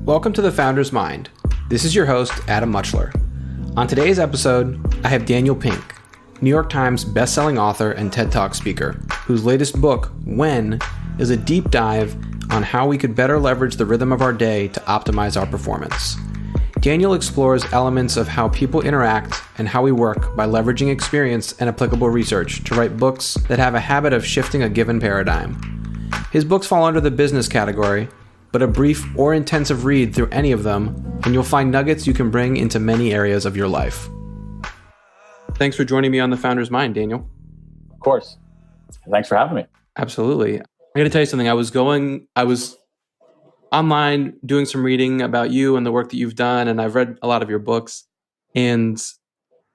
Welcome to The Founder's Mind. This is your host, Adam Muchler. On today's episode, I have Daniel Pink, New York Times bestselling author and TED Talk speaker, whose latest book, When, is a deep dive on how we could better leverage the rhythm of our day to optimize our performance. Daniel explores elements of how people interact and how we work by leveraging experience and applicable research to write books that have a habit of shifting a given paradigm. His books fall under the business category, but a brief or intensive read through any of them, and you'll find nuggets you can bring into many areas of your life. Thanks for joining me on The Founder's Mind, Daniel. Of course. Thanks for having me. Absolutely. I'm going to tell you something. I was online doing some reading about you and the work that you've done, and I've read a lot of your books. And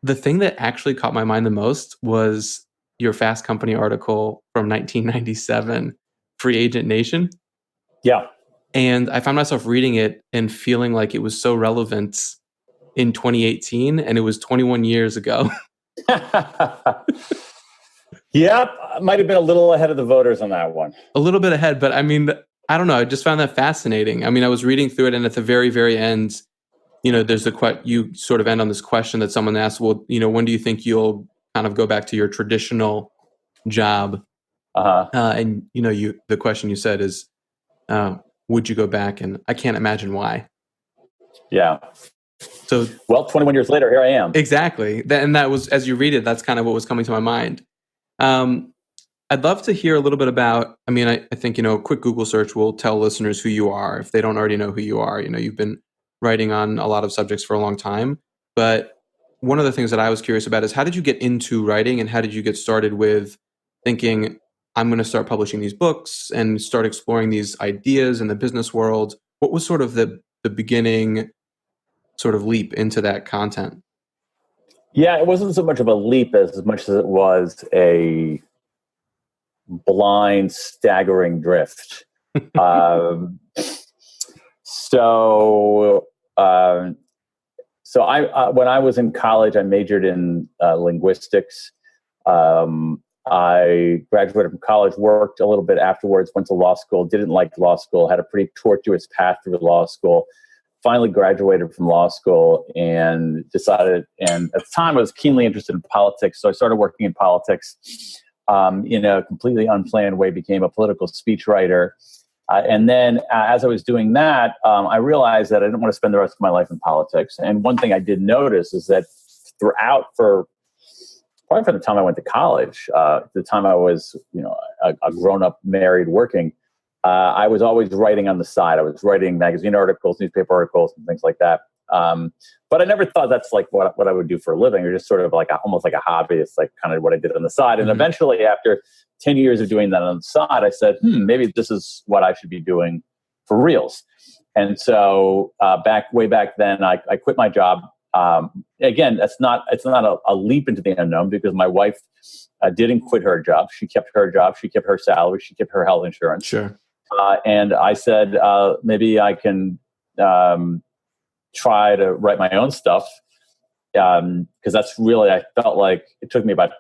the thing that actually caught my mind the most was your Fast Company article from 1997, Free Agent Nation. Yeah. And I found myself reading it and feeling like it was so relevant in 2018, and it was 21 years ago. Yeah, might have been a little ahead of the voters on that one. A little bit ahead, but I mean, I don't know. I just found that fascinating. I mean, I was reading through it, and at the very, very end, there's you sort of end on this question that someone asked, well, when do you think you'll kind of go back to your traditional job? And the question you said is, would you go back? And I can't imagine why. Yeah. So, 21 years later, here I am. Exactly. And that was, as you read it, that's kind of what was coming to my mind. I'd love to hear a little bit about, I think, a quick Google search will tell listeners who you are. If they don't already know who you are, you've been writing on a lot of subjects for a long time. But one of the things that I was curious about is, how did you get into writing, and how did you get started with thinking, I'm going to start publishing these books and start exploring these ideas in the business world? What was sort of the beginning sort of leap into that content? Yeah, it wasn't so much of a leap as much as it was a blind, staggering drift. So I when I was in college, I majored in linguistics. I graduated from college, worked a little bit afterwards, went to law school, didn't like law school, had a pretty tortuous path through law school, finally graduated from law school and decided, and at the time I was keenly interested in politics, so I started working in politics in a completely unplanned way, became a political speechwriter. And then as I was doing that, I realized that I didn't want to spend the rest of my life in politics. And one thing I did notice is that probably from the time I went to college, the time I was, a grown-up, married, working, I was always writing on the side. I was writing magazine articles, newspaper articles, and things like that. But I never thought that's like what I would do for a living, or just sort of like almost like a hobby. It's like kind of what I did on the side. And eventually, after 10 years of doing that on the side, I said, maybe this is what I should be doing for reals. And so way back then, I quit my job. Again, it's not a leap into the unknown, because my wife didn't quit her job. She kept her job. She kept her salary. She kept her health insurance. Sure. And I said, maybe I can try to write my own stuff, because that's really, I felt like it took me about,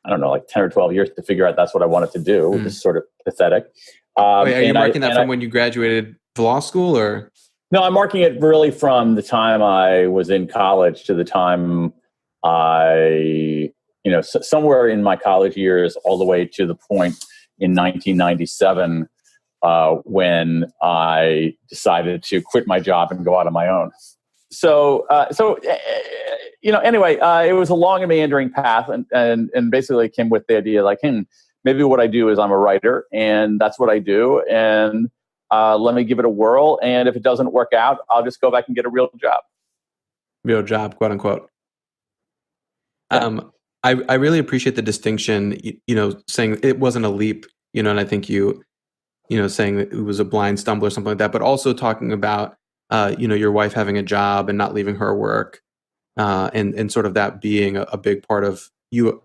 I don't know, like 10 or 12 years to figure out that's what I wanted to do, which is sort of pathetic. Wait, are you marking that from when you graduated law school, or? No, I'm marking it really from the time I was in college to the time somewhere in my college years, all the way to the point in 1997 when I decided to quit my job and go out on my own. Anyway, it was a long and meandering path, and basically came with the idea like, maybe what I do is I'm a writer, and that's what I do, and let me give it a whirl. And if it doesn't work out, I'll just go back and get a real job. Real job, quote unquote. I really appreciate the distinction, saying it wasn't a leap, and I think saying that it was a blind stumble or something like that, but also talking about, your wife having a job and not leaving her work, and sort of that being a big part of you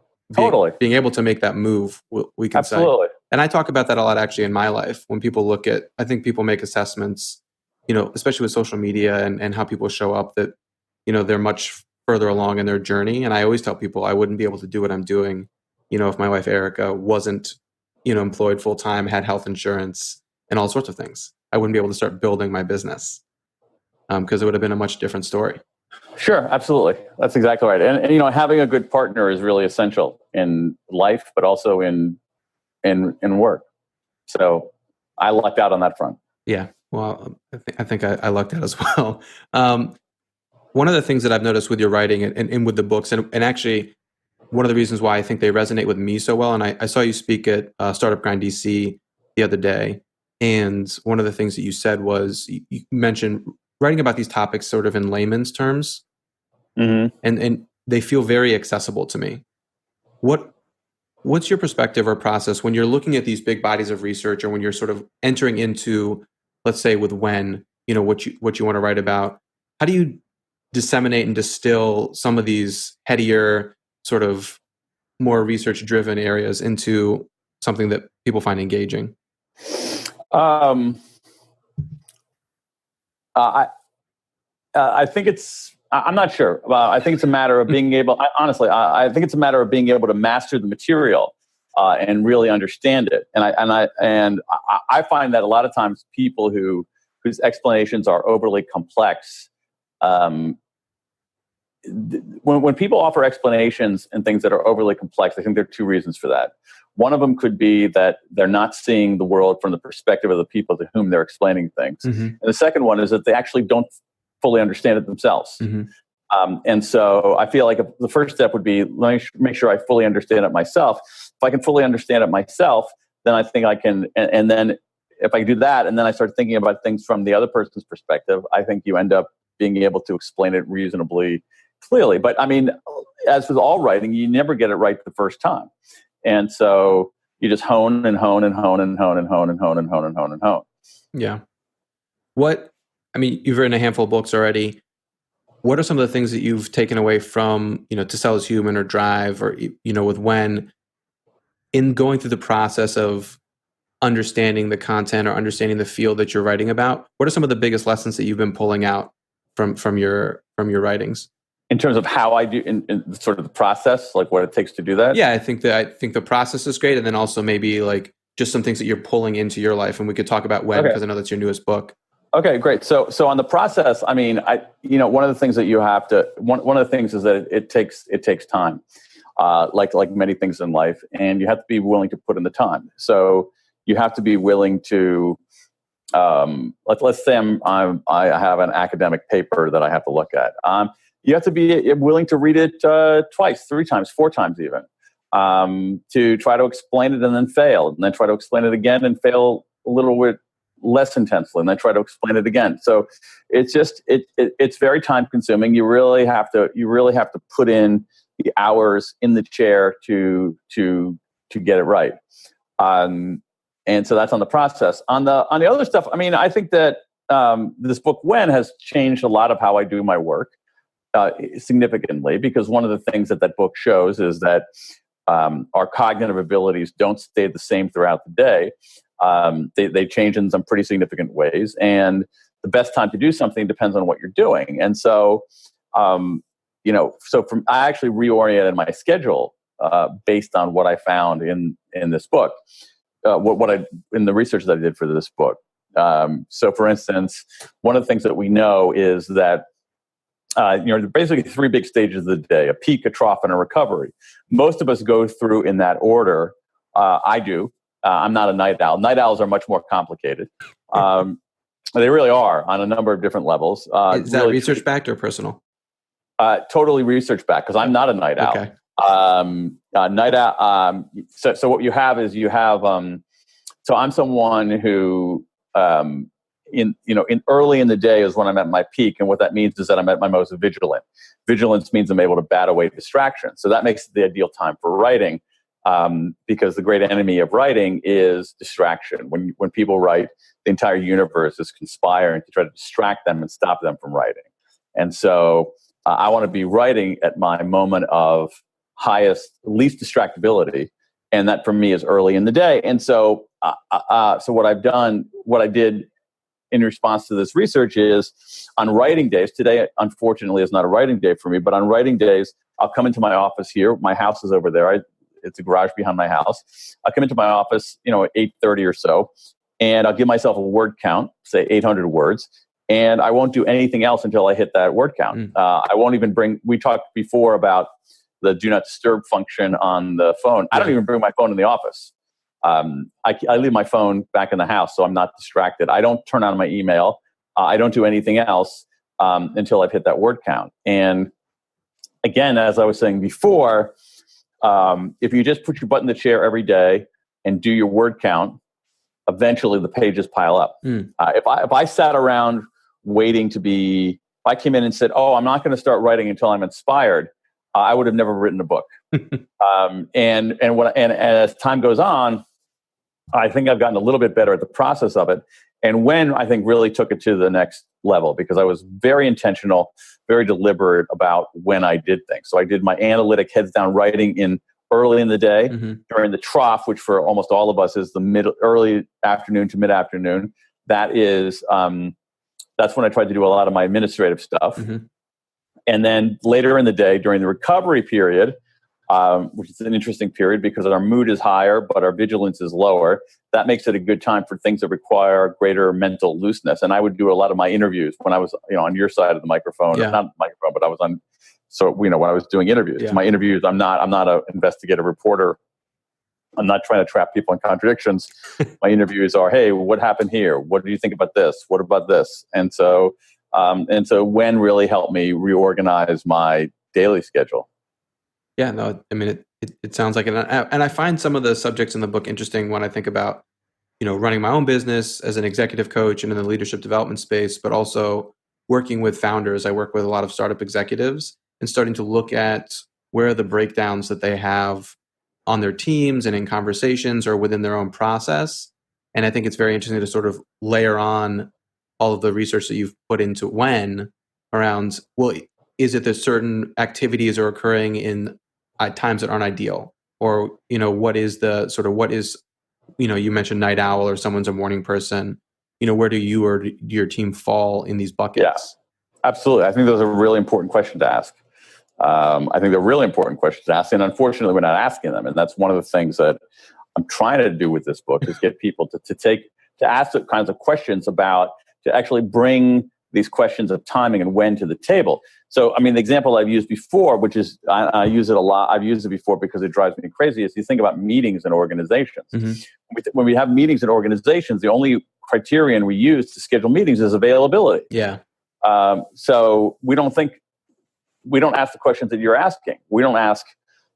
being able to make that move, we can say. Absolutely. And I talk about that a lot actually in my life. When people I think people make assessments, especially with social media and how people show up, that, they're much further along in their journey. And I always tell people I wouldn't be able to do what I'm doing, if my wife Erica wasn't, employed full time, had health insurance and all sorts of things. I wouldn't be able to start building my business, because it would have been a much different story. Sure, absolutely. That's exactly right. And having a good partner is really essential in life, but also in work. So I lucked out on that front. Yeah. Well, I think I lucked out as well. One of the things that I've noticed with your writing and with the books, and actually one of the reasons why I think they resonate with me so well, and I saw you speak at Startup Grind DC the other day, and one of the things that you said was you mentioned writing about these topics sort of in layman's terms, and they feel very accessible to me. What's your perspective or process when you're looking at these big bodies of research, or when you're sort of entering into, let's say with When, what you want to write about? How do you disseminate and distill some of these headier, sort of more research-driven areas into something that people find engaging? I think I'm not sure. I think it's a matter of being able. I think it's a matter of being able to master the material and really understand it. And I find that a lot of times people whose explanations are overly complex. When people offer explanations and things that are overly complex, I think there are two reasons for that. One of them could be that they're not seeing the world from the perspective of the people to whom they're explaining things. And the second one is that they actually don't fully understand it themselves. And so I feel like the first step would be, let me make sure I fully understand it myself. If I can fully understand it myself, then I think I can, and then if I do that, and then I start thinking about things from the other person's perspective, I think you end up being able to explain it reasonably clearly. But I mean, as with all writing, you never get it right the first time. And so you just hone and hone and hone and hone and hone and hone and hone and hone and hone. Yeah. You've written a handful of books already. What are some of the things that you've taken away from, To Sell Is Human or Drive or, with When, in going through the process of understanding the content or understanding the field that you're writing about? What are some of the biggest lessons that you've been pulling out from your writings? In terms of how I do in sort of the process, like what it takes to do that? Yeah, I think the process is great. And then also maybe like just some things that you're pulling into your life. And we could talk about When, because I know that's your newest book. Okay, great. So on the process, I mean, one of the things that you have to, one of the things is that it takes time, like many things in life, and you have to be willing to put in the time. So you have to be willing to, let's say I have an academic paper that I have to look at. You have to be willing to read it twice, 3 times, 4 times even, to try to explain it and then fail, and then try to explain it again and fail a little bit less intensely, and then try to explain it again. So it's just it's very time consuming. You really have to put in the hours in the chair to get it right. And so that's on the process. On the other stuff, I mean, I think that this book When has changed a lot of how I do my work significantly, because one of the things that book shows is that our cognitive abilities don't stay the same throughout the day. They change in some pretty significant ways, and the best time to do something depends on what you're doing. And so, I actually reoriented my schedule based on what I found in this book, in the research that I did for this book. So, for instance, one of the things that we know is that there are basically 3 big stages of the day: a peak, a trough, and a recovery. Most of us go through in that order. I do. I'm not a night owl. Night owls are much more complicated. They really are on a number of different levels. Is that really research-backed or personal? Totally research-backed, because I'm not a night owl. Okay. Night owl. So what you have is so I'm someone who in early in the day is when I'm at my peak, and what that means is that I'm at my most vigilant. Vigilance means I'm able to bat away distractions. So that makes it the ideal time for writing. Because the great enemy of writing is distraction. When people write, the entire universe is conspiring to try to distract them and stop them from writing. And so I want to be writing at my moment of least distractibility, and that for me is early in the day. And so, what I did in response to this research is, on writing days, today unfortunately is not a writing day for me, but on writing days, I'll come into my office here. My house is over there. It's a garage behind my house. I come into my office, at 8:30 or so, and I'll give myself a word count, say 800 words, and I won't do anything else until I hit that word count. I won't even we talked before about the do not disturb function on the phone. I don't even bring my phone in the office. I leave my phone back in the house so I'm not distracted. I don't turn on my email. I don't do anything else until I've hit that word count. And again, as I was saying before, if you just put your butt in the chair every day and do your word count, eventually the pages pile up. If I sat around waiting if I came in and said, "Oh, I'm not going to start writing until I'm inspired," I would have never written a book. And as time goes on, I think I've gotten a little bit better at the process of it. And when I think really took it to the next level, because I was very intentional, very deliberate about when I did things. So I did my analytic heads down writing early in the day, during the trough, which for almost all of us is the early afternoon to mid afternoon. That's when I tried to do a lot of my administrative stuff. And then later in the day, during the recovery period, which is an interesting period because our mood is higher, but our vigilance is lower. That makes it a good time for things that require greater mental looseness. And I would do a lot of my interviews when I was, on your side of the microphone, not microphone, but I was on. So, when I was doing interviews, my interviews, I'm not an investigative reporter. I'm not trying to trap people in contradictions. My interviews are, hey, what happened here? What do you think about this? What about this? And so when really helped me reorganize my daily schedule. Yeah, no, I mean, it sounds like it. And I find some of the subjects in the book interesting when I think about, running my own business as an executive coach and in the leadership development space, but also working with founders. I work with a lot of startup executives and starting to look at where are the breakdowns that they have on their teams and in conversations or within their own process. And I think it's very interesting to sort of layer on all of the research that you've put into around, well, is it that certain activities are occurring in times that aren't ideal? Or, what is you mentioned night owl or someone's a morning person, where do you or your team fall in these buckets? Yeah, absolutely. I think those are a really important question to ask. I think they're really important questions to ask. And unfortunately, we're not asking them. And that's one of the things that I'm trying to do with this book is get people to ask the kinds of questions to actually bring these questions of timing and when to the table. So, I mean, the example I've used before, which is, I use it a lot. I've used it before because it drives me crazy, is you think about meetings in organizations. When we have meetings in organizations, the only criterion we use to schedule meetings is availability. Yeah. So we don't ask the questions that you're asking. We don't ask,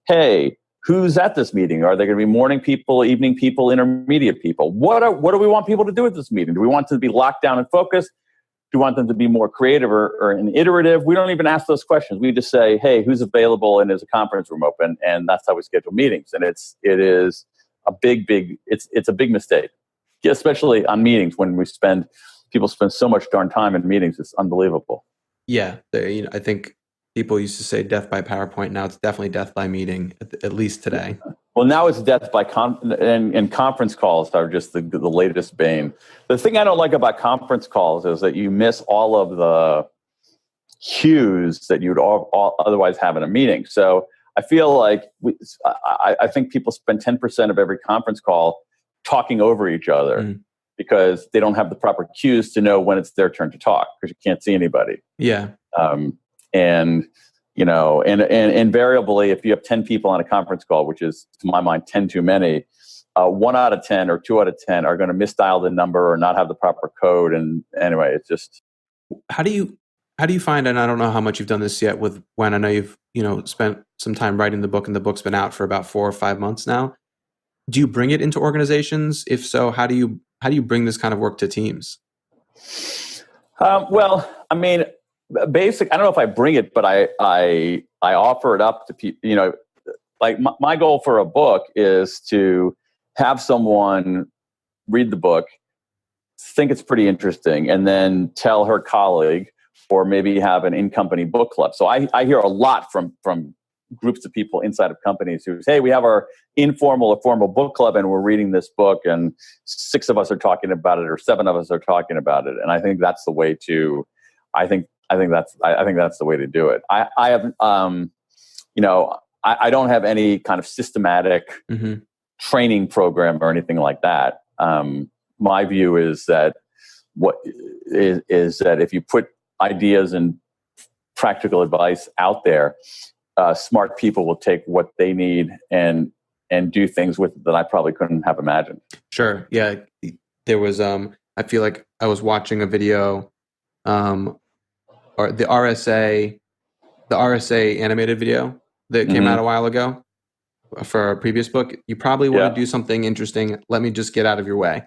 hey, who's at this meeting? Are there going to be morning people, evening people, intermediate people? What do we want people to do at this meeting? Do we want them to be locked down and focused? Do we want them to be more creative or iterative? We don't even ask those questions. We just say, hey, who's available and is a conference room open? And that's how we schedule meetings. And it is a big mistake, especially on meetings when people spend so much darn time in meetings. It's unbelievable. Yeah. I think people used to say death by PowerPoint. Now it's definitely death by meeting, at least today. Well, now it's death by and conference calls are just the latest bane. The thing I don't like about conference calls is that you miss all of the cues that you'd otherwise have in a meeting. So I feel like I think people spend 10% of every conference call talking over each other because they don't have the proper cues to know when it's their turn to talk because you can't see anybody. Yeah. And invariably, if you have 10 people on a conference call, which is to my mind 10 too many, 1 out of 10 or 2 out of 10 are going to misdial the number or not have the proper code. And anyway, it's just. How do you find, and I don't know how much you've done this yet with when I know you've spent some time writing the book and the book's been out for about 4 or 5 months now. Do you bring it into organizations? If so, how do you bring this kind of work to teams? Well, I mean, I don't know if I bring it, but I offer it up to people. Like my goal for a book is to have someone read the book, think it's pretty interesting, and then tell her colleague, or maybe have an in-company book club. So I hear a lot from groups of people inside of companies who say, hey, we have our informal or formal book club and we're reading this book and 6 of us are talking about it or 7 of us are talking about it. And I think that's the way to, I think that's the way to do it. I have, I don't have any kind of systematic training program or anything like that. my view is that what is that if you put ideas and practical advice out there, smart people will take what they need and do things with it that I probably couldn't have imagined. Sure. Yeah. There was, I feel like I was watching a video, or the RSA animated video that came out a while ago for our previous book. You probably want to do something interesting. Let me just get out of your way.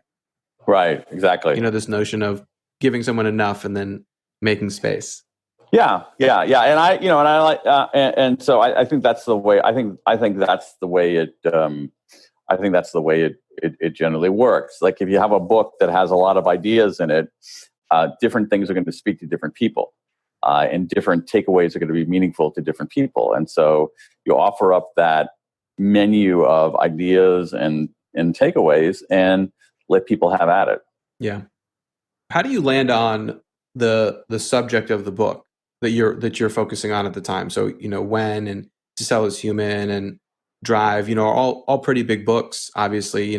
Right. Exactly. This notion of giving someone enough and then making space. Yeah. And I like, and so I think that's the way. I think that's the way it. I think that's the way it generally works. Like if you have a book that has a lot of ideas in it, different things are going to speak to different people, and different takeaways are going to be meaningful to different people. And so you offer up that menu of ideas and takeaways, and let people have at it. Yeah. How do you land on the subject of the book that you're focusing on at the time? So, When and To Sell Is Human and Drive, all pretty big books, obviously,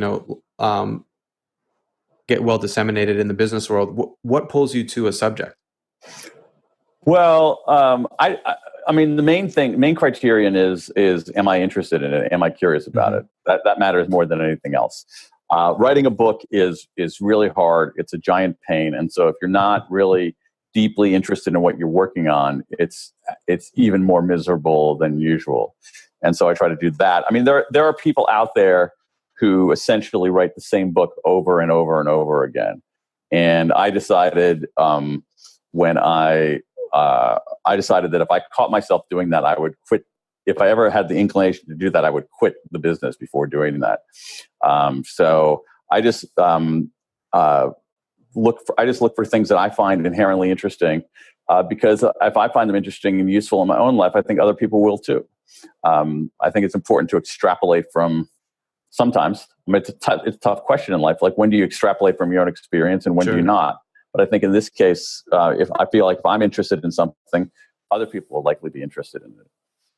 get well disseminated in the business world. What pulls you to a subject? Well, I mean, the main criterion is am I interested in it? Am I curious about it? That matters more than anything else. Writing a book is really hard. It's a giant pain. And so if you're not really deeply interested in what you're working on, it's even more miserable than usual. And so I try to do that. I mean, there are people out there who essentially write the same book over and over and over again. And I decided when I decided that if I caught myself doing that, I would quit. If I ever had the inclination to do that, I would quit the business before doing that. So I just look for things that I find inherently interesting, because if I find them interesting and useful in my own life, I think other people will too. I think it's important to extrapolate from. Sometimes, it's a tough question in life. Like, when do you extrapolate from your own experience, and when do you not? But I think in this case, if I feel like if I'm interested in something, other people will likely be interested in it.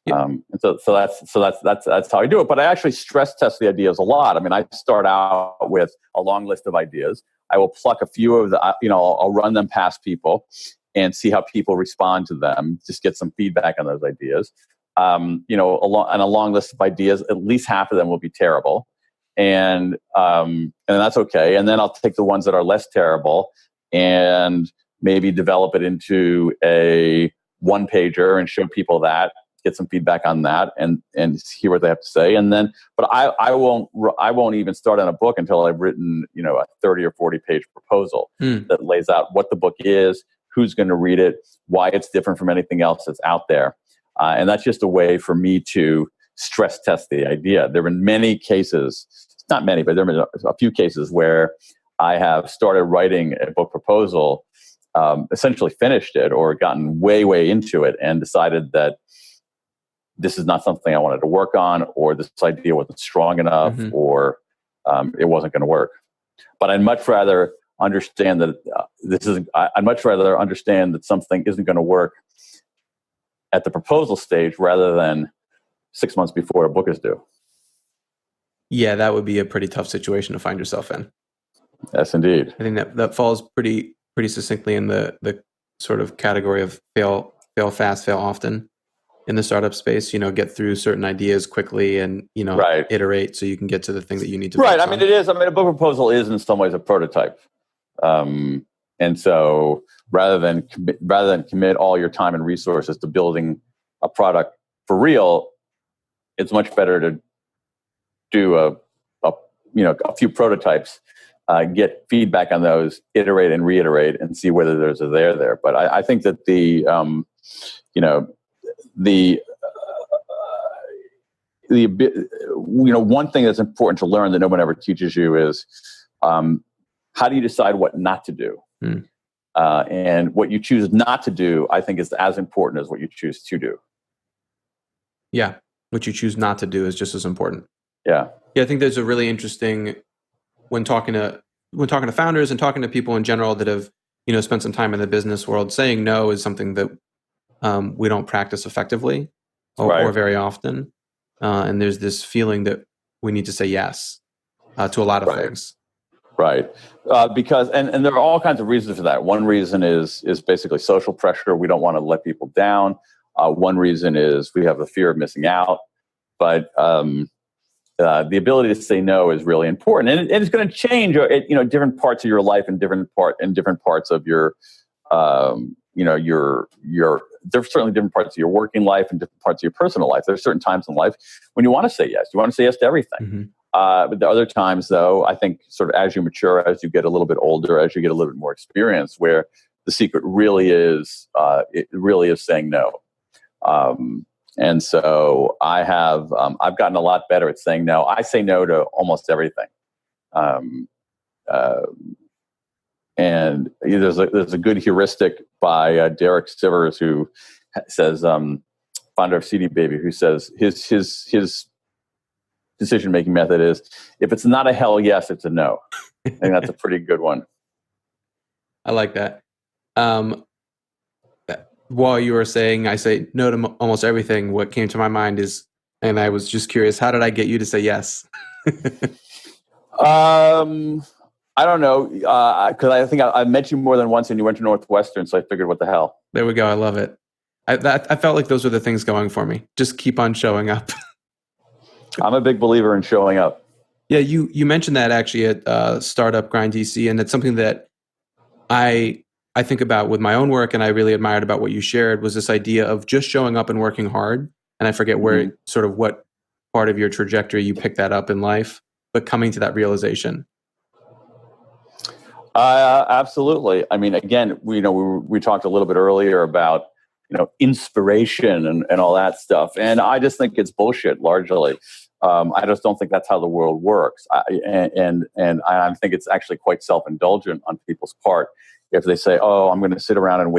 Yeah. And so that's how I do it. But I actually stress test the ideas a lot. I mean, I start out with a long list of ideas. I will pluck a few of the, I'll run them past people and see how people respond to them. Just get some feedback on those ideas. A long list of ideas, at least half of them will be terrible, and that's okay. And then I'll take the ones that are less terrible and maybe develop it into a one-pager and show people that, get some feedback on that, and hear what they have to say. And then, but I won't even start on a book until I've written a 30 or 40-page proposal that lays out what the book is, who's going to read it, why it's different from anything else that's out there. And that's just a way for me to stress test the idea. There have been many cases, not many, but there have been a few cases where I have started writing a book proposal, essentially finished it or gotten way, way into it, and decided that this is not something I wanted to work on, or this idea wasn't strong enough, or it wasn't going to work. But I'd much rather understand that I'd much rather understand that something isn't going to work at the proposal stage rather than 6 months before a book is due. Yeah, that would be a pretty tough situation to find yourself in. Yes, indeed. I think that falls pretty succinctly in the sort of category of fail fast, fail often in the startup space. Get through certain ideas quickly and iterate so you can get to the thing that you need to. Right. I mean, it is. I mean, a book proposal is in some ways a prototype. And so rather than commit all your time and resources to building a product for real, it's much better to do a few prototypes, get feedback on those, iterate and reiterate, and see whether there's a there. But I think that one thing that's important to learn that no one ever teaches you is how do you decide what not to do? And what you choose not to do, I think, is as important as what you choose to do. Yeah, what you choose not to do is just as important. Yeah. I think there's a really interesting when talking to founders and talking to people in general that have spent some time in the business world. Saying no is something that we don't practice effectively or very often, and there's this feeling that we need to say yes to a lot of things. Right. Because and there are all kinds of reasons for that. One reason is basically social pressure. We don't want to let people down. One reason is we have the fear of missing out. But the ability to say no is really important, and it's going to change. Different parts of your life and different parts of your, your. There's certainly different parts of your working life and different parts of your personal life. There's certain times in life when you want to say yes. You want to say yes to everything. Mm-hmm. But the other times, though, I think sort of as you mature, as you get a little bit older, as you get a little bit more experience, where the secret really is, it really is saying no. And so I've gotten a lot better at saying no. I say no to almost everything. And there's a good heuristic by Derek Sivers, who says, founder of CD Baby, who says his decision-making method is, if it's not a hell yes, it's a no. I think that's a pretty good one. I like that. While you were saying I say no to almost everything, what came to my mind is, and I was just curious, how did I get you to say yes? I don't know, because I think I met you more than once, and you went to Northwestern, so I figured, what the hell? There we go. I love it. I felt like those were the things going for me. Just keep on showing up. I'm a big believer in showing up. Yeah, you mentioned that actually at Startup Grind DC, and it's something that I think about with my own work, and I really admired about what you shared, was this idea of just showing up and working hard. And I forget where sort of what part of your trajectory you picked that up in life, but coming to that realization. Absolutely. I mean, again, we talked a little bit earlier about, inspiration and all that stuff. And I just think it's bullshit largely. I just don't think that's how the world works. And I think it's actually quite self-indulgent on people's part if they say, "Oh, I'm going to sit around and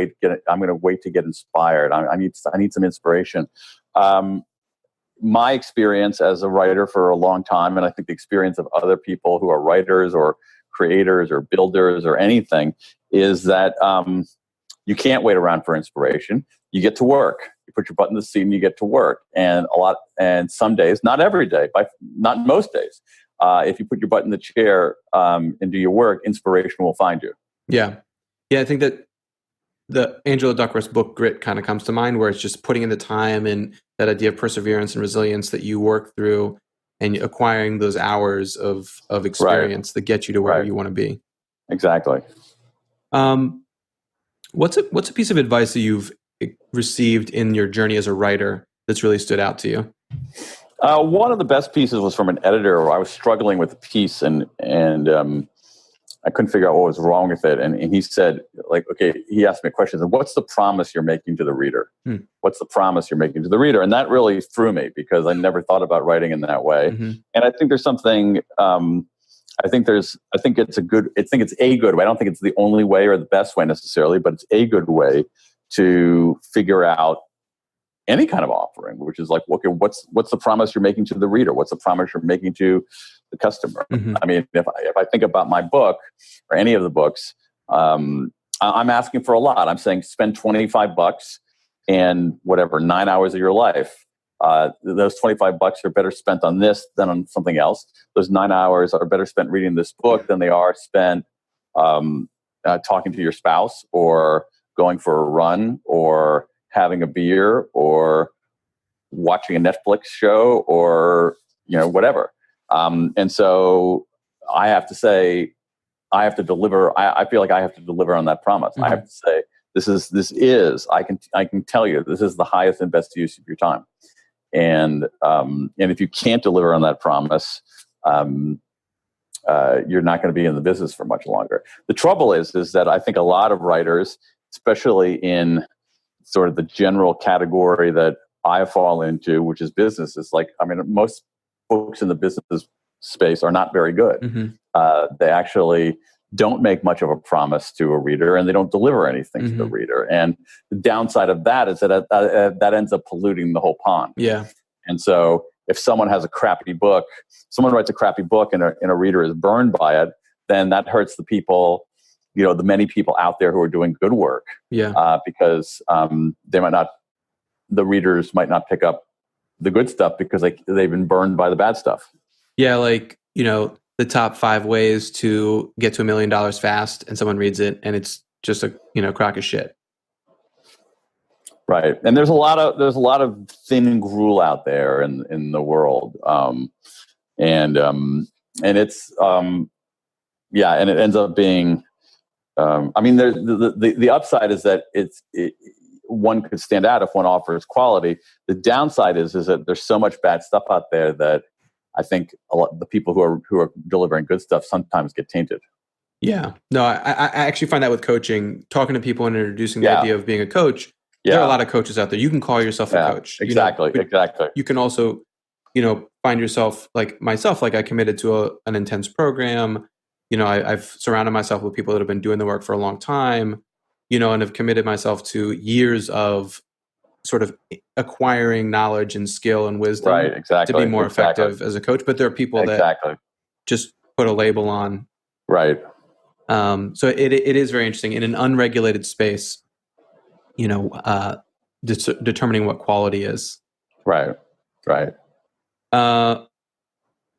I'm going to wait to get inspired. I need some inspiration." My experience as a writer for a long time, and I think the experience of other people who are writers or creators or builders or anything, is that you can't wait around for inspiration. You get to work. You put your butt in the seat and you get to work. And some days, not every day, not most days, if you put your butt in the chair and do your work, inspiration will find you. Yeah. I think that the Angela Duckworth's book Grit kind of comes to mind, where it's just putting in the time and that idea of perseverance and resilience that you work through and acquiring those hours of experience that get you to where you want to be. Exactly. What's a piece of advice that you've received in your journey as a writer that's really stood out to you? One of the best pieces was from an editor where I was struggling with a piece and I couldn't figure out what was wrong with it. And he said, he asked me a question. What's the promise you're making to the reader? What's the promise you're making to the reader? And that really threw me because I never thought about writing in that way. Mm-hmm. And I think there's something, I think it's a good way. I don't think it's the only way or the best way necessarily, but it's a good way to figure out any kind of offering, which is like, okay, what's the promise you're making to the reader? What's the promise you're making to the customer? Mm-hmm. I mean, if I think about my book or any of the books, I'm asking for a lot. I'm saying spend $25 and 9 hours of your life. Those $25 are better spent on this than on something else. Those 9 hours are better spent reading this book than they are spent talking to your spouse or going for a run or having a beer or watching a Netflix show or whatever. And so I have to say, I have to deliver. I feel like I have to deliver on that promise. Mm-hmm. I have to say, I can tell you, this is the highest and best use of your time. And if you can't deliver on that promise, you're not going to be in the business for much longer. The trouble is that I think a lot of writers, especially in sort of the general category that I fall into, which is business, most books in the business space are not very good. Mm-hmm. They actually don't make much of a promise to a reader, and they don't deliver anything mm-hmm. to the reader. And the downside of that is that ends up polluting the whole pond. Yeah. And so if someone has someone writes a crappy book and a reader is burned by it, then that hurts the people, the many people out there who are doing good work. Yeah. Because the readers might not pick up the good stuff because they've been burned by the bad stuff. Yeah. the top 5 ways to get to $1 million fast, and someone reads it and it's just a crock of shit. Right, and there's a lot of thin gruel out there in the world, and it's and it ends up being. I mean, the upside is that one could stand out if one offers quality. The downside is that there's so much bad stuff out there that I think the people who are delivering good stuff sometimes get tainted. Yeah, no, I actually find that with coaching, talking to people and introducing the idea of being a coach. There are a lot of coaches out there. You can call yourself a coach. Exactly. You can also, find yourself like myself. Like I committed to an intense program. I've surrounded myself with people that have been doing the work for a long time, and have committed myself to years of sort of acquiring knowledge and skill and wisdom to be more effective as a coach. But there are people that just put a label on. Right. So it is very interesting in an unregulated space, determining what quality is. Right.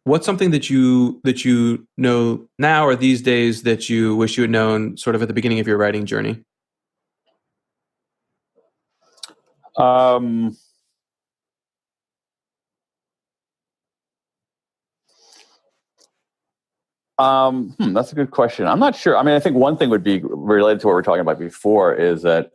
What's something that you know now or these days that you wish you had known sort of at the beginning of your writing journey? That's a good question. I'm not sure. I mean, I think one thing would be related to what we were talking about before is that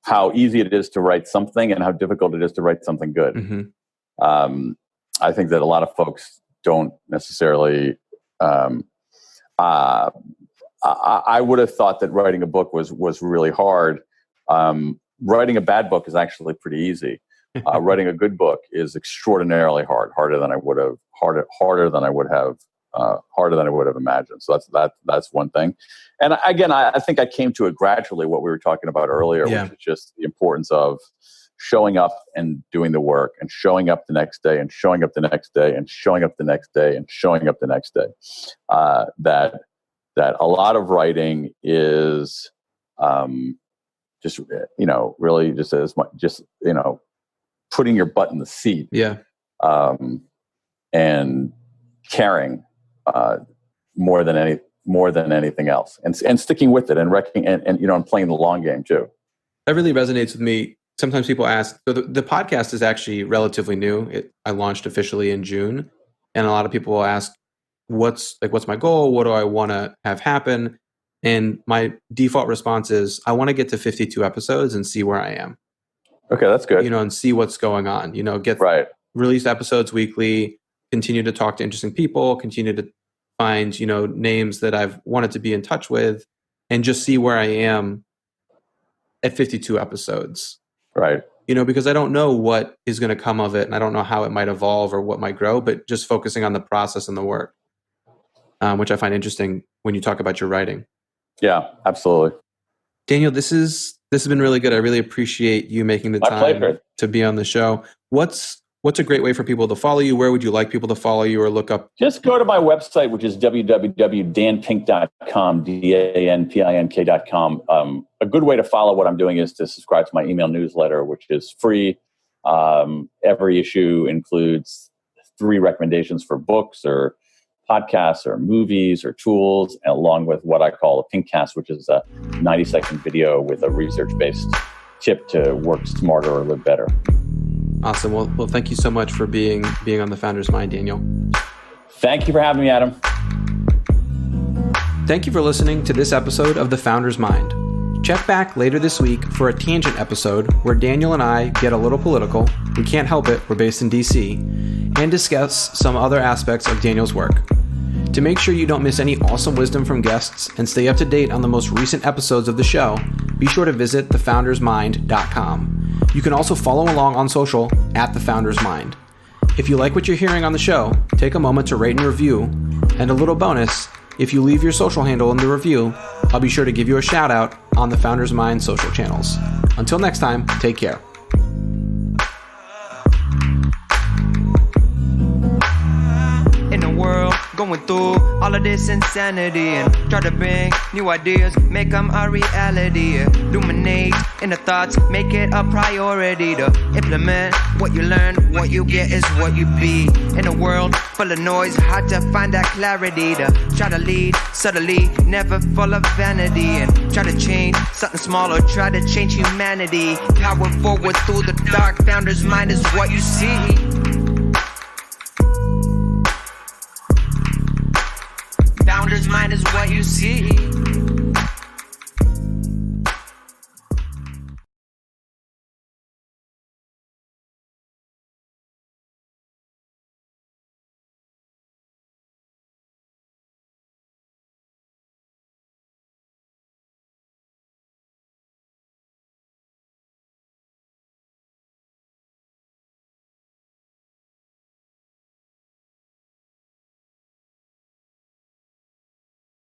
how easy it is to write something and how difficult it is to write something good. Mm-hmm. I think that a lot of folks don't necessarily. I would have thought that writing a book was really hard. Writing a bad book is actually pretty easy. Writing a good book is extraordinarily hard, harder than I would have imagined. So that's one thing. And again, I think I came to it gradually, what we were talking about earlier, which is just the importance of showing up and doing the work and showing up the next day and showing up the next day and showing up the next day and showing up the next day. That a lot of writing is just, really just as much, just, putting your butt in the seat. Yeah. And caring more than anything else, and sticking with it and and playing the long game too. That really resonates with me. Sometimes people ask, so the podcast is actually relatively new. I launched officially in June, and a lot of people will ask, what's my goal? What do I want to have happen? And my default response is, I want to get to 52 episodes and see where I am. Okay, that's good. And see what's going on. Get released episodes weekly, continue to talk to interesting people, continue to find, names that I've wanted to be in touch with, and just see where I am at 52 episodes. Right. Because I don't know what is going to come of it, and I don't know how it might evolve or what might grow, but just focusing on the process and the work, which I find interesting when you talk about your writing. Yeah, absolutely. Daniel, this has been really good. I really appreciate you making the time to be on the show. What's a great way for people to follow you? Where would you like people to follow you or look up? Just go to my website, which is www.danpink.com, DANPINK.com. A good way to follow what I'm doing is to subscribe to my email newsletter, which is free. Every issue includes 3 recommendations for books or podcasts or movies or tools, along with what I call a Pinkcast, which is a 90-second video with a research-based tip to work smarter or live better. Awesome. Well, thank you so much for being on The Founder's Mind, Daniel. Thank you for having me, Adam. Thank you for listening to this episode of The Founder's Mind. Check back later this week for a tangent episode where Daniel and I get a little political. We can't help it. We're based in DC, and discuss some other aspects of Daniel's work. To make sure you don't miss any awesome wisdom from guests and stay up to date on the most recent episodes of the show, be sure to visit thefoundersmind.com. You can also follow along on social at The Founder's Mind. If you like what you're hearing on the show, take a moment to rate and review. And a little bonus, if you leave your social handle in the review, I'll be sure to give you a shout out on The Founder's Mind social channels. Until next time, take care. In a world going through all of this insanity and try to bring new ideas, make them a reality. Illuminate in the thoughts, make it a priority to implement what you learn. What you get is what you be. In a world full of noise, hard to find that clarity to try to lead subtly, never full of vanity, and try to change something small or try to change humanity. Power forward through the dark, founder's mind is what you see. Founder's mind is what you see.